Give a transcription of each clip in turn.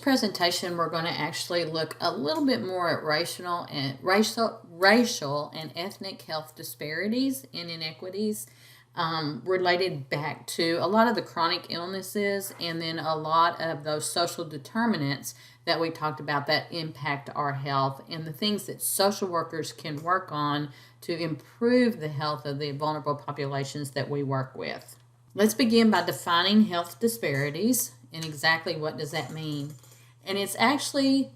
presentation, we're going to actually look a little bit more at racial and ethnic health disparities and inequities related back to a lot of the chronic illnesses and then a lot of those social determinants that we talked about that impact our health and the things that social workers can work on to improve the health of the vulnerable populations that we work with. Let's begin by defining health disparities and exactly what does that mean. And it's actually,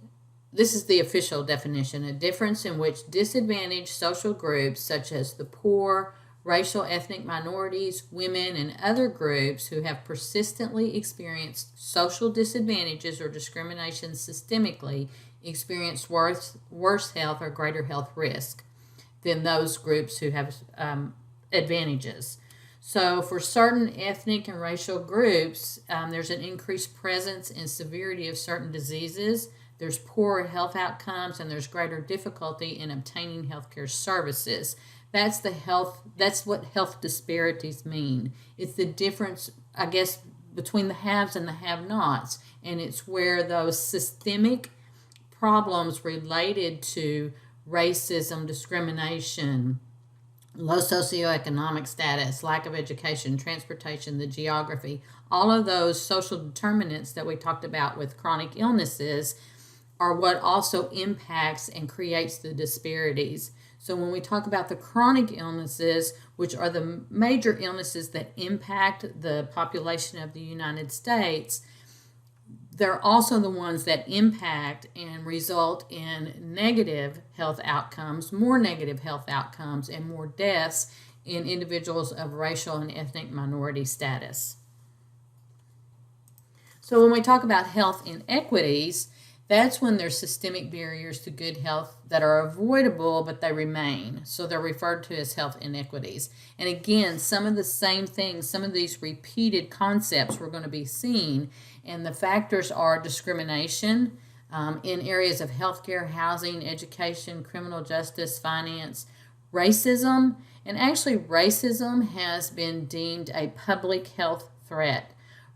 this is the official definition, a difference in which disadvantaged social groups such as the poor, racial ethnic minorities, women, and other groups who have persistently experienced social disadvantages or discrimination systemically experience worse health or greater health risk than those groups who have advantages. So for certain ethnic and racial groups, there's an increased presence and severity of certain diseases, there's poorer health outcomes, and there's greater difficulty in obtaining healthcare services. That's what health disparities mean. It's the difference, I guess, between the haves and the have-nots, and it's where those systemic problems related to racism, discrimination, low socioeconomic status, lack of education, transportation, the geography, all of those social determinants that we talked about with chronic illnesses are what also impacts and creates the disparities. So when we talk about the chronic illnesses, which are the major illnesses that impact the population of the United States, they're also the ones that impact and result in negative health outcomes, more negative health outcomes, and more deaths in individuals of racial and ethnic minority status. So when we talk about health inequities, that's when there's systemic barriers to good health that are avoidable, but they remain. So they're referred to as health inequities. And again, some of the same things, some of these repeated concepts we're going to be seeing. And the factors are discrimination in areas of healthcare, housing, education, criminal justice, finance, racism. And actually, racism has been deemed a public health threat.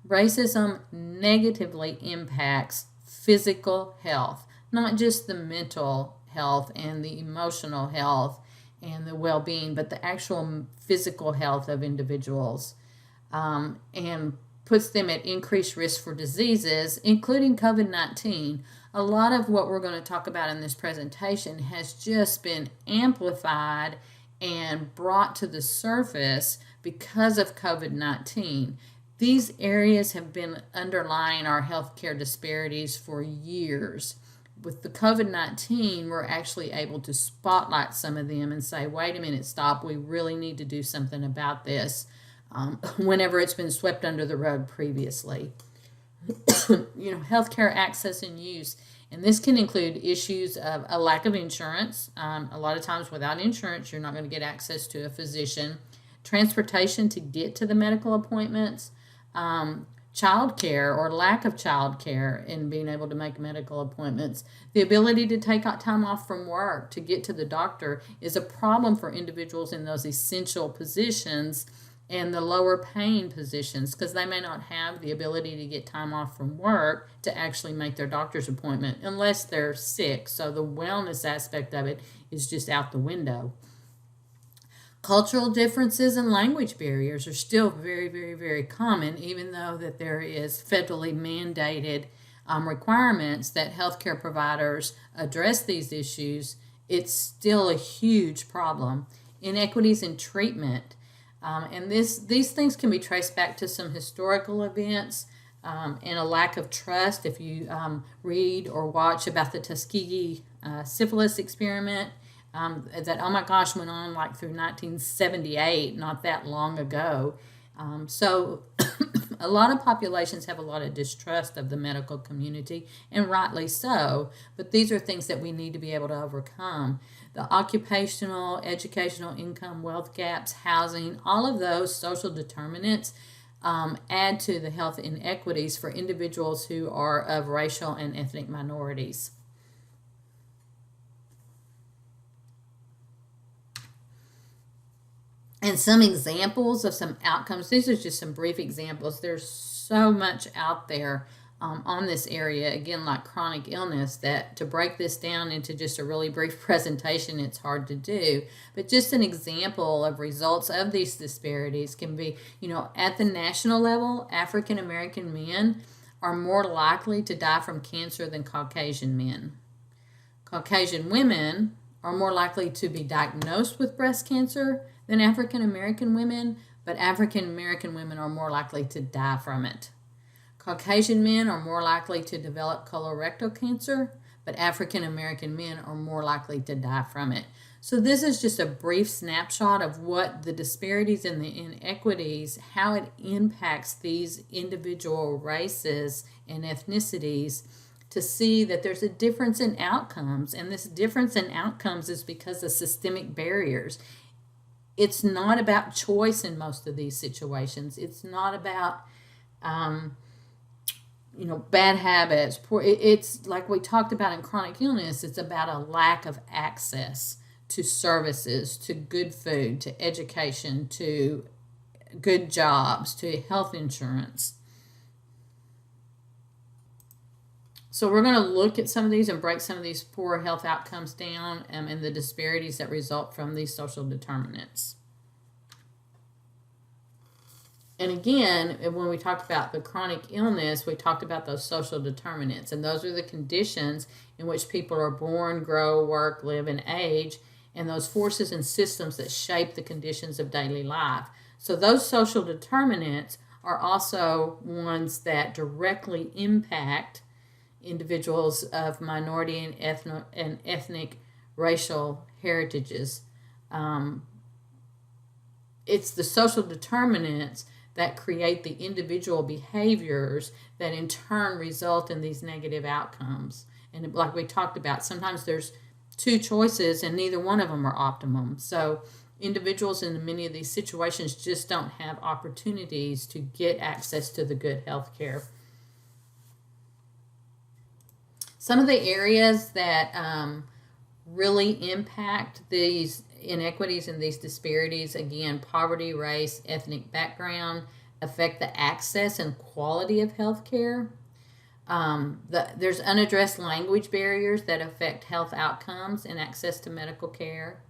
Racism negatively impacts physical health, not just the mental health and the emotional health and the well-being, but the actual physical health of individuals, and puts them at increased risk for diseases, including COVID-19. A lot of what we're going to talk about in this presentation has just been amplified and brought to the surface because of COVID-19. These areas have been underlying our healthcare disparities for years. With the COVID-19, we're actually able to spotlight some of them and say, wait a minute, stop, we really need to do something about this, whenever it's been swept under the rug previously. Healthcare access and use, and this can include issues of a lack of insurance. A lot of times without insurance, you're not going to get access to a physician. Transportation to get to the medical appointments. Child care or lack of child care in being able to make medical appointments. The ability to take time off from work to get to the doctor is a problem for individuals in those essential positions and the lower paying positions because they may not have the ability to get time off from work to actually make their doctor's appointment unless they're sick. So the wellness aspect of it is just out the window. Cultural differences and language barriers are still very, very, very common, even though that there is federally mandated requirements that healthcare providers address these issues. It's still a huge problem. Inequities in treatment. And these things can be traced back to some historical events and a lack of trust. If you read or watch about the Tuskegee syphilis experiment, that, oh my gosh, went on like through 1978, not that long ago. So a lot of populations have a lot of distrust of the medical community, and rightly so, but these are things that we need to be able to overcome. The occupational, educational, income, wealth gaps, housing, all of those social determinants add to the health inequities for individuals who are of racial and ethnic minorities. And some examples of some outcomes. These are just some brief examples. There's so much out there on this area, again, like chronic illness, that to break this down into just a really brief presentation, it's hard to do. But just an example of results of these disparities can be, at the national level, African American men are more likely to die from cancer than Caucasian men. Caucasian women are more likely to be diagnosed with breast cancer than African American women, but African American women are more likely to die from it. Caucasian men are more likely to develop colorectal cancer, but African American men are more likely to die from it. So this is just a brief snapshot of what the disparities and the inequities, how it impacts these individual races and ethnicities, to see that there's a difference in outcomes. And this difference in outcomes is because of systemic barriers. It's not about choice in most of these situations. It's not about bad habits. It's like we talked about in chronic illness, it's about a lack of access to services, to good food, to education, to good jobs, to health insurance. So we're going to look at some of these and break some of these poor health outcomes down and the disparities that result from these social determinants. And again, when we talked about the chronic illness, we talked about those social determinants. And those are the conditions in which people are born, grow, work, live, and age, and those forces and systems that shape the conditions of daily life. So those social determinants are also ones that directly impact individuals of minority and ethnic racial heritages. It's the social determinants that create the individual behaviors that in turn result in these negative outcomes. And like we talked about, sometimes there's two choices and neither one of them are optimum. So individuals in many of these situations just don't have opportunities to get access to the good health care. Some of the areas that really impact these inequities and these disparities, again, poverty, race, ethnic background, affect the access and quality of health care. There's unaddressed language barriers that affect health outcomes and access to medical care.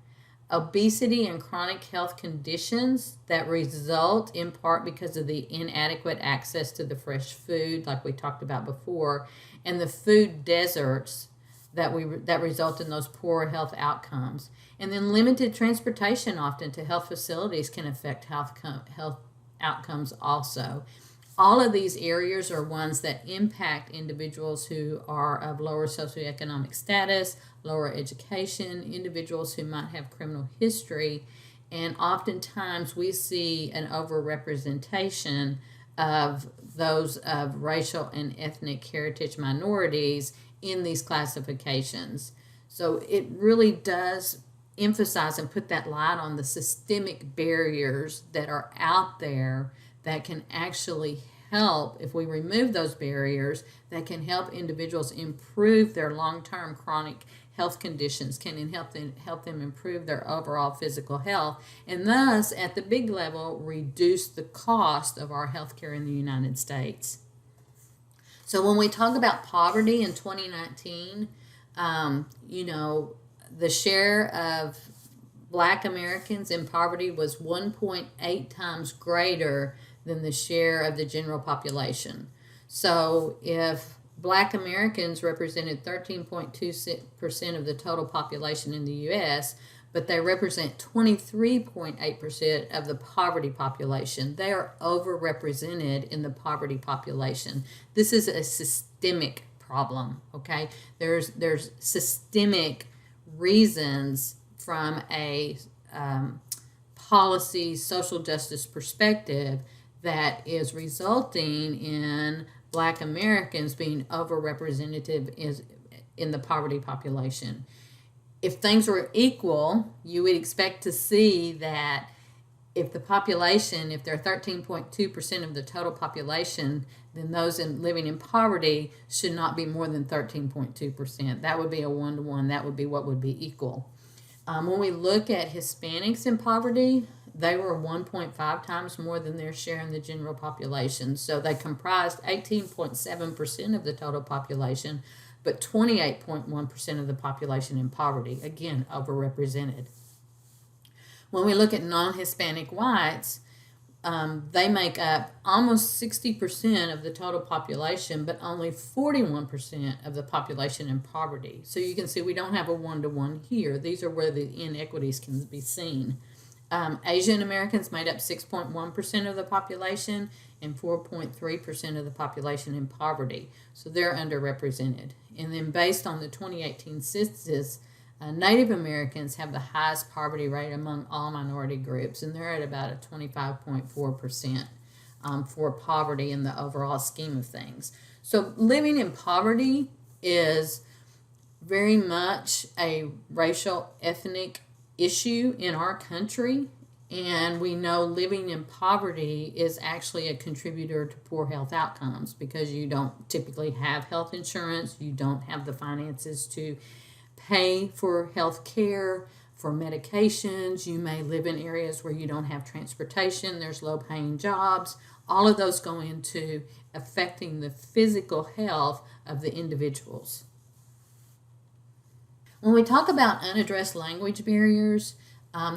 Obesity and chronic health conditions that result in part because of the inadequate access to the fresh food, like we talked about before, and the food deserts that result in those poor health outcomes. And then limited transportation often to health facilities can affect health outcomes also. All of these areas are ones that impact individuals who are of lower socioeconomic status, lower education, individuals who might have criminal history, and oftentimes we see an overrepresentation of those of racial and ethnic heritage minorities in these classifications. So it really does emphasize and put that light on the systemic barriers that are out there that can actually help, if we remove those barriers, that can help individuals improve their long-term chronic health conditions, can help them improve their overall physical health, and thus, at the big level, reduce the cost of our healthcare in the United States. So when we talk about poverty in 2019, the share of Black Americans in poverty was 1.8 times greater than the share of the general population. So if Black Americans represented 13.2% of the total population in the U.S., but they represent 23.8% of the poverty population. They are overrepresented in the poverty population. This is a systemic problem, okay? There's systemic reasons from a policy, social justice perspective that is resulting in Black Americans being overrepresented in the poverty population. If things were equal, you would expect to see that if the population, if they're 13.2% of the total population, then those living in poverty should not be more than 13.2%. That would be a one-to-one. That would be what would be equal. When we look at Hispanics in poverty, they were 1.5 times more than their share in the general population. So they comprised 18.7% of the total population, but 28.1% of the population in poverty. Again, overrepresented. When we look at non-Hispanic whites, they make up almost 60% of the total population, but only 41% of the population in poverty. So you can see we don't have a one-to-one here. These are where the inequities can be seen. Asian Americans made up 6.1% of the population and 4.3% of the population in poverty. So they're underrepresented. And then based on the 2018 census, Native Americans have the highest poverty rate among all minority groups, and they're at about a 25.4% for poverty in the overall scheme of things. So living in poverty is very much a racial, ethnic issue in our country, and we know living in poverty is actually a contributor to poor health outcomes because you don't typically have health insurance, you don't have the finances to pay for health care, for medications. You may live in areas where you don't have transportation, there's low paying jobs. All of those go into affecting the physical health of the individuals. When we talk about unaddressed language barriers,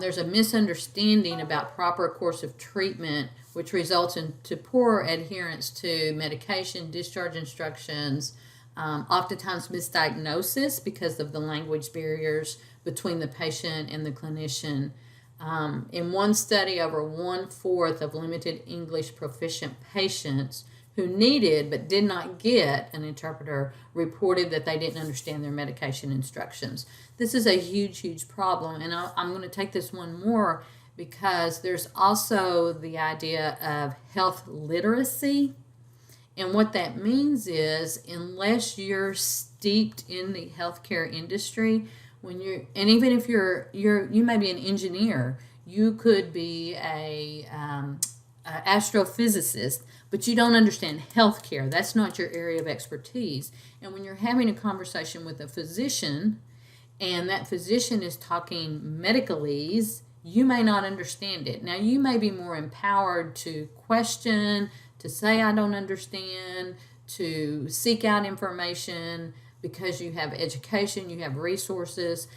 there's a misunderstanding about proper course of treatment, which results in poor adherence to medication, discharge instructions, oftentimes misdiagnosis because of the language barriers between the patient and the clinician. In one study, over 1/4 of limited English proficient patients who needed but did not get an interpreter reported that they didn't understand their medication instructions. This is a huge, huge problem, and I'm going to take this one more because there's also the idea of health literacy. And what that means is, unless you're steeped in the healthcare industry, and even if you may be an engineer, you could be a astrophysicist, but you don't understand healthcare. That's not your area of expertise. And when you're having a conversation with a physician, and that physician is talking medicalese, you may not understand it. Now, you may be more empowered to question, to say I don't understand, to seek out information because you have education, you have resources,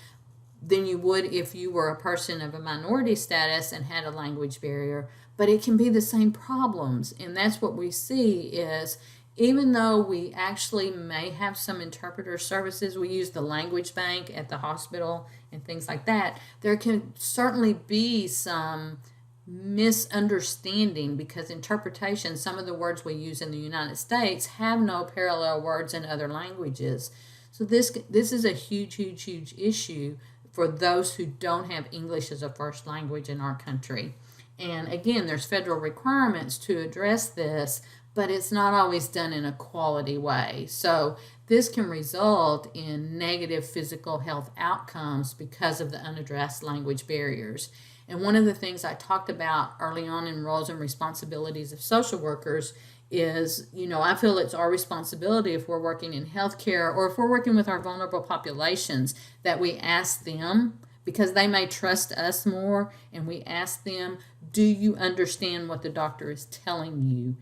than you would if you were a person of a minority status and had a language barrier. But it can be the same problems, and that's what we see is even though we actually may have some interpreter services, we use the language bank at the hospital and things like that, there can certainly be some misunderstanding because interpretation, some of the words we use in the United States have no parallel words in other languages. So this is a huge, huge, huge issue for those who don't have English as a first language in our country. And again, there's federal requirements to address this, but it's not always done in a quality way. So this can result in negative physical health outcomes because of the unaddressed language barriers. And one of the things I talked about early on in roles and responsibilities of social workers is, I feel it's our responsibility if we're working in healthcare or if we're working with our vulnerable populations that we ask them, because they may trust us more, and we ask them, do you understand what the doctor is telling you?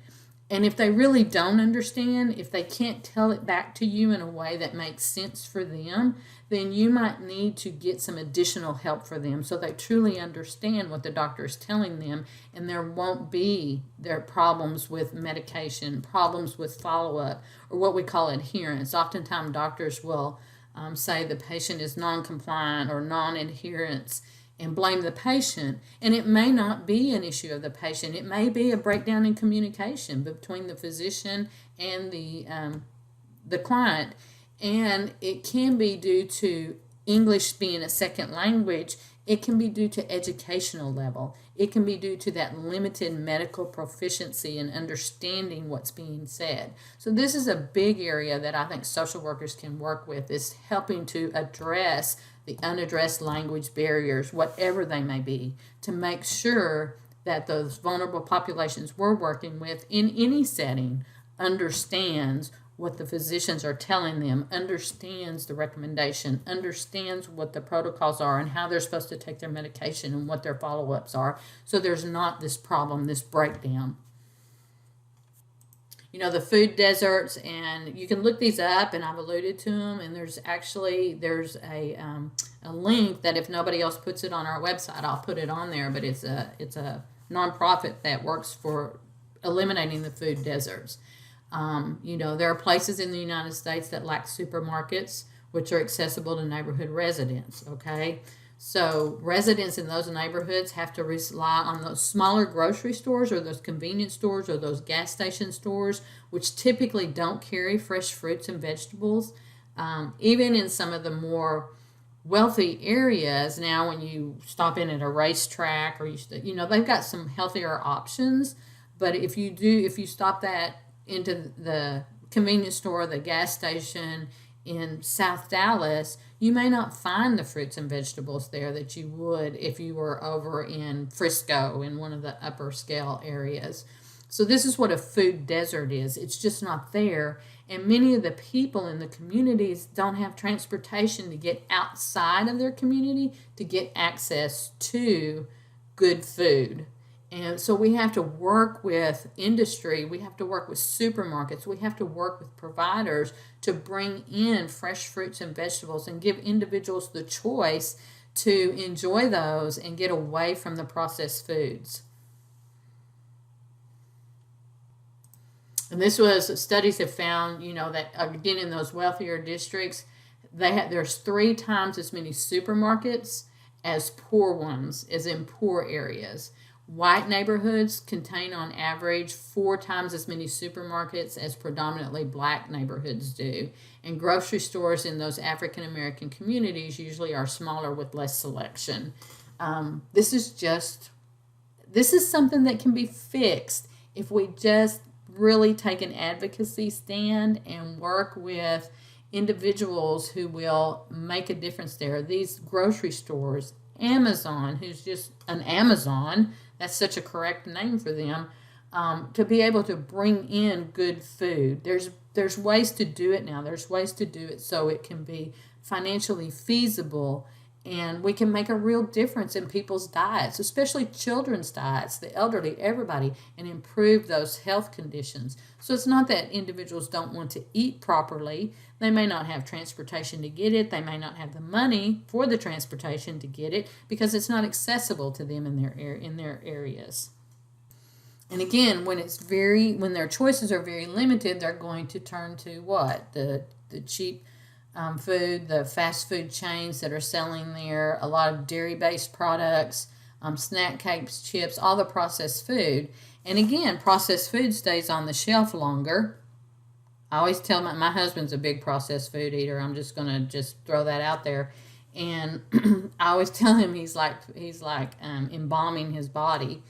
And if they really don't understand, if they can't tell it back to you in a way that makes sense for them, then you might need to get some additional help for them so they truly understand what the doctor is telling them, and there won't be their problems with medication, problems with follow-up, or what we call adherence. Oftentimes doctors will say the patient is non-compliant or non-adherence and blame the patient, and it may not be an issue of the patient. It may be a breakdown in communication between the physician and the client, and it can be due to English being a second language. It can be due to educational level. It can be due to that limited medical proficiency and understanding what's being said. So this is a big area that I think social workers can work with, is helping to address the unaddressed language barriers, whatever they may be, to make sure that those vulnerable populations we're working with in any setting understands what the physicians are telling them, understands the recommendation, understands what the protocols are and how they're supposed to take their medication and what their follow-ups are. So there's not this problem, this breakdown. You know, the food deserts, and you can look these up, and I've alluded to them, and there's a link that if nobody else puts it on our website, I'll put it on there, but it's a nonprofit that works for eliminating the food deserts. You know, there are places in the United States that lack supermarkets, which are accessible to neighborhood residents, okay? So residents in those neighborhoods have to rely on those smaller grocery stores or those convenience stores or those gas station stores, which typically don't carry fresh fruits and vegetables. Even in some of the more wealthy areas, now when you stop in at a racetrack or you know, they've got some healthier options. But if you stop that into the convenience store, the gas station in South Dallas, you may not find the fruits and vegetables there that you would if you were over in Frisco in one of the upper scale areas. So this is what a food desert is. It's just not there. And many of the people in the communities don't have transportation to get outside of their community to get access to good food. And so we have to work with industry, we have to work with supermarkets, we have to work with providers to bring in fresh fruits and vegetables and give individuals the choice to enjoy those and get away from the processed foods. And studies have found, you know, that again in those wealthier districts, there's 3 times as many supermarkets as poor ones, as in poor areas. White neighborhoods contain on average 4 times as many supermarkets as predominantly black neighborhoods do. And grocery stores in those African American communities usually are smaller with less selection. This is something that can be fixed if we just really take an advocacy stand and work with individuals who will make a difference there. These grocery stores, Amazon, who's just an Amazon, that's such a correct name for them, to be able to bring in good food. There's ways to do it now. There's ways to do it so it can be financially feasible and we can make a real difference in people's diets, especially children's diets, the elderly, everybody, and improve those health conditions. So it's not that individuals don't want to eat properly. They may not have transportation to get it. They may not have the money for the transportation to get it because it's not accessible to them in their areas. And again, when their choices are very limited, they're going to turn to what? The cheap food, the fast food chains that are selling there, a lot of dairy-based products, snack cakes, chips, all the processed food. And again, processed food stays on the shelf longer. I always tell my husband's a big processed food eater. I'm just going to throw that out there. And I always tell him he's like embalming his body.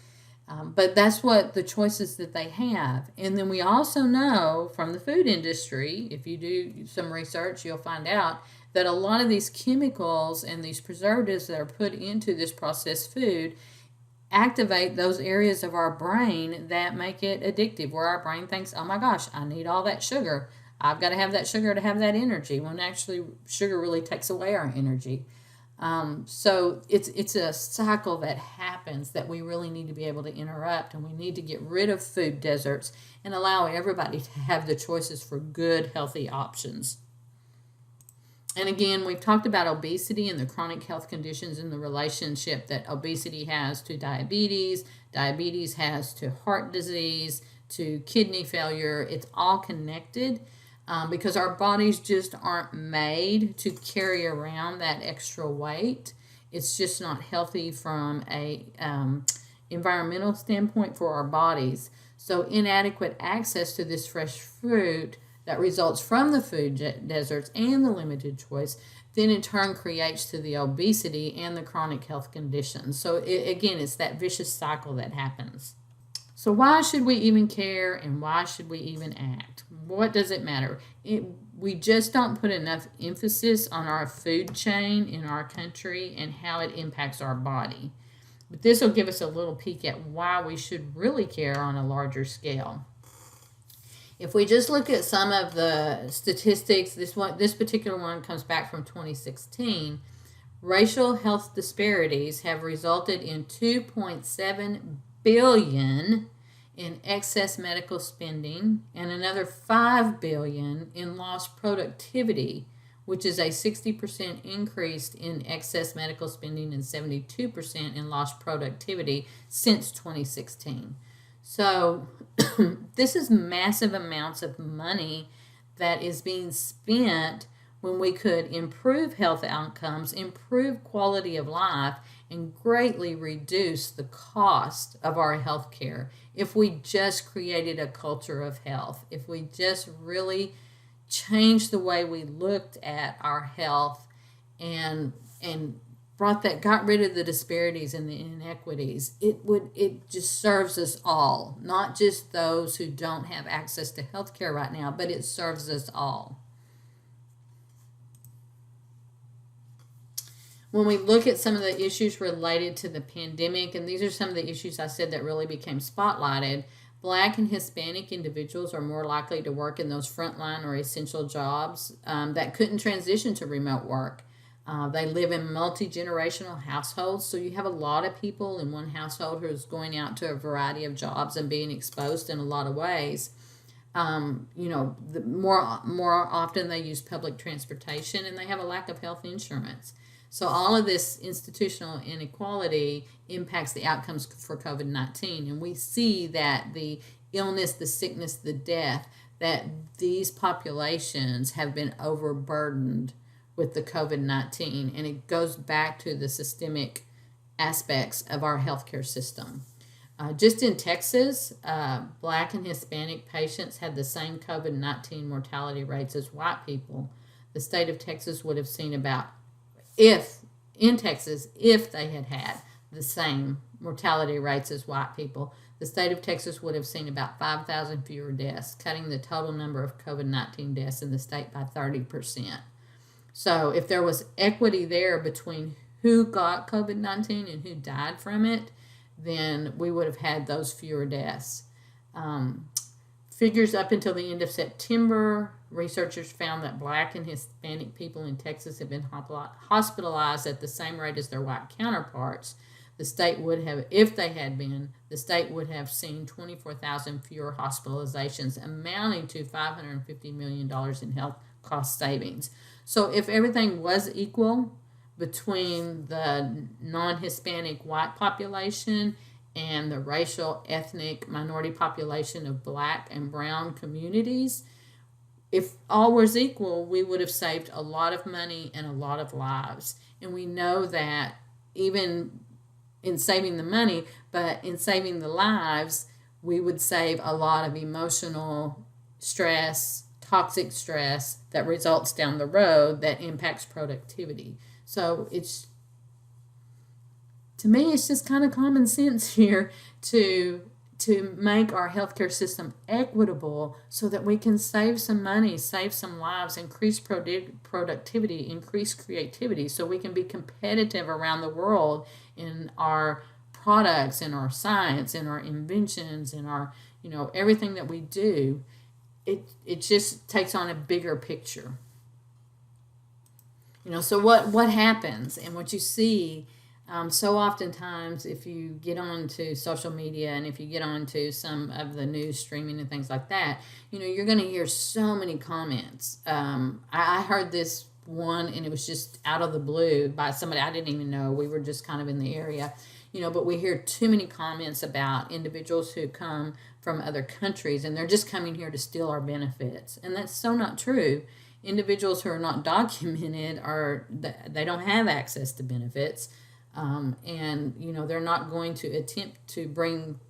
But that's what the choices that they have. And then we also know from the food industry, if you do some research, you'll find out that a lot of these chemicals and these preservatives that are put into this processed food activate those areas of our brain that make it addictive, where our brain thinks, oh my gosh, I need all that sugar. I've got to have that sugar to have that energy, when actually sugar really takes away our energy. So it's a cycle that happens that we really need to be able to interrupt, and we need to get rid of food deserts and allow everybody to have the choices for good, healthy options. And again, we've talked about obesity and the chronic health conditions and the relationship that obesity has to diabetes has to heart disease, to kidney failure. It's all connected. Because our bodies just aren't made to carry around that extra weight. It's just not healthy from a environmental standpoint for our bodies. So inadequate access to this fresh fruit that results from the food deserts and the limited choice then in turn creates to the obesity and the chronic health conditions. So again, it's that vicious cycle that happens. So why should we even care, and why should we even act? What does it matter? We just don't put enough emphasis on our food chain in our country and how it impacts our body. But this will give us a little peek at why we should really care on a larger scale. If we just look at some of the statistics, this particular one comes back from 2016. Racial health disparities have resulted in 2.7 billion in excess medical spending and another 5 billion in lost productivity, which is a 60% increase in excess medical spending and 72% in lost productivity since 2016. So this is massive amounts of money that is being spent when we could improve health outcomes, improve quality of life, and greatly reduce the cost of our health care if we just created a culture of health, if we just really changed the way we looked at our health and got rid of the disparities and the inequities. It just serves us all, not just those who don't have access to health care right now, but it serves us all. When we look at some of the issues related to the pandemic, and these are some of the issues I said that really became spotlighted, Black and Hispanic individuals are more likely to work in those frontline or essential jobs that couldn't transition to remote work. They live in multi-generational households, so you have a lot of people in one household who's going out to a variety of jobs and being exposed in a lot of ways. More often they use public transportation, and they have a lack of health insurance. So all of this institutional inequality impacts the outcomes for COVID-19. And we see that the illness, the sickness, the death, that these populations have been overburdened with the COVID-19. And it goes back to the systemic aspects of our healthcare system. Just in Texas, Black and Hispanic patients had the same COVID-19 mortality rates as white people. The state of Texas would have seen if they had had the same mortality rates as white people, the state of Texas would have seen about 5,000 fewer deaths, cutting the total number of COVID-19 deaths in the state by 30%. So if there was equity there between who got COVID-19 and who died from it, then we would have had those fewer deaths. Figures up until the end of September, researchers found that Black and Hispanic people in Texas have been hospitalized at the same rate as their white counterparts. The state would have, if they had been, the state would have seen 24,000 fewer hospitalizations, amounting to $550 million in health cost savings. So if everything was equal between the non-Hispanic white population and the racial, ethnic, minority population of Black and brown communities, if all was equal, we would have saved a lot of money and a lot of lives. And we know that even in saving the money, but in saving the lives, we would save a lot of emotional stress, toxic stress that results down the road that impacts productivity. So to me, it's just kind of common sense here to make our healthcare system equitable so that we can save some money, save some lives, increase productivity, increase creativity, so we can be competitive around the world in our products, in our science, in our inventions, in our, everything that we do. It just takes on a bigger picture. So what happens and what you see so oftentimes, if you get onto social media and if you get onto some of the news streaming and things like that, you're going to hear so many comments. I heard this one, and it was just out of the blue by somebody I didn't even know. We were just kind of in the area, but we hear too many comments about individuals who come from other countries, and they're just coming here to steal our benefits. And that's so not true. Individuals who are not documented they don't have access to benefits. And they're not going to attempt to bring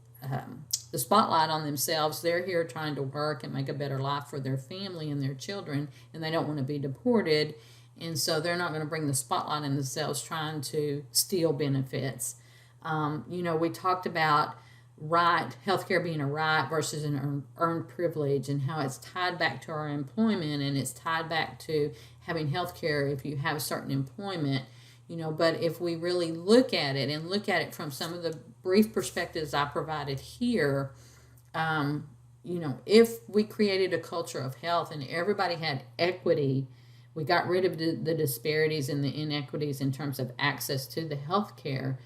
the spotlight on themselves. They're here trying to work and make a better life for their family and their children, and they don't want to be deported, and so they're not going to bring the spotlight on themselves trying to steal benefits. We talked about healthcare being a right versus an earned privilege, and how it's tied back to our employment, and it's tied back to having healthcare if you have certain employment. But if we really look at it from some of the brief perspectives I provided here, if we created a culture of health and everybody had equity, we got rid of the disparities and the inequities in terms of access to the health care,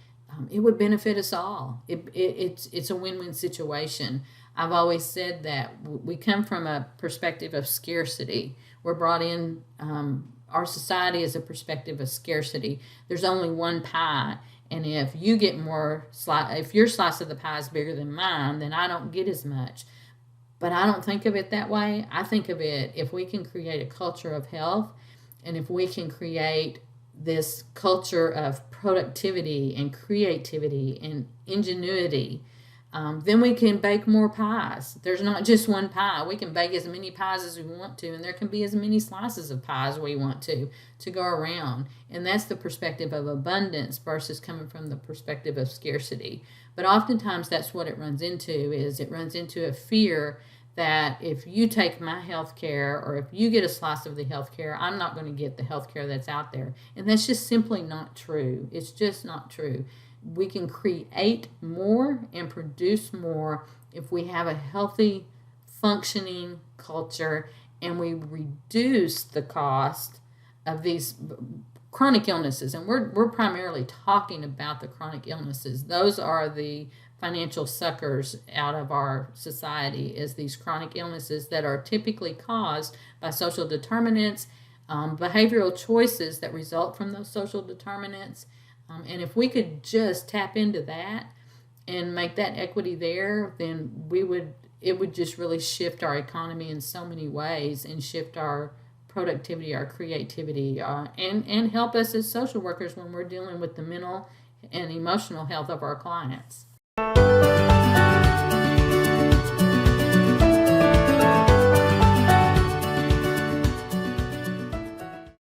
it would benefit us all. It's a win-win situation. I've always said that we come from a perspective of scarcity. We're brought in, our society is a perspective of scarcity. There's only one pie, and if you get more, if your slice of the pie is bigger than mine, then I don't get as much. But I don't think of it that way. I think of it, if we can create a culture of health, and if we can create this culture of productivity and creativity and ingenuity, then we can bake more pies. There's not just one pie. We can bake as many pies as we want to, and there can be as many slices of pies we want to go around. And that's the perspective of abundance versus coming from the perspective of scarcity. But oftentimes that's what it runs into, is it runs into a fear that if you take my health care, or if you get a slice of the health care, I'm not going to get the health care that's out there. And that's just simply not true. It's just not true. We can create more and produce more if we have a healthy, functioning culture, and we reduce the cost of these chronic illnesses. And we're primarily talking about the chronic illnesses. Those are the financial suckers out of our society, is these chronic illnesses that are typically caused by social determinants, behavioral choices that result from those social determinants. And if we could just tap into that and make that equity there, then it would just really shift our economy in so many ways, and shift our productivity, our creativity, and help us as social workers when we're dealing with the mental and emotional health of our clients.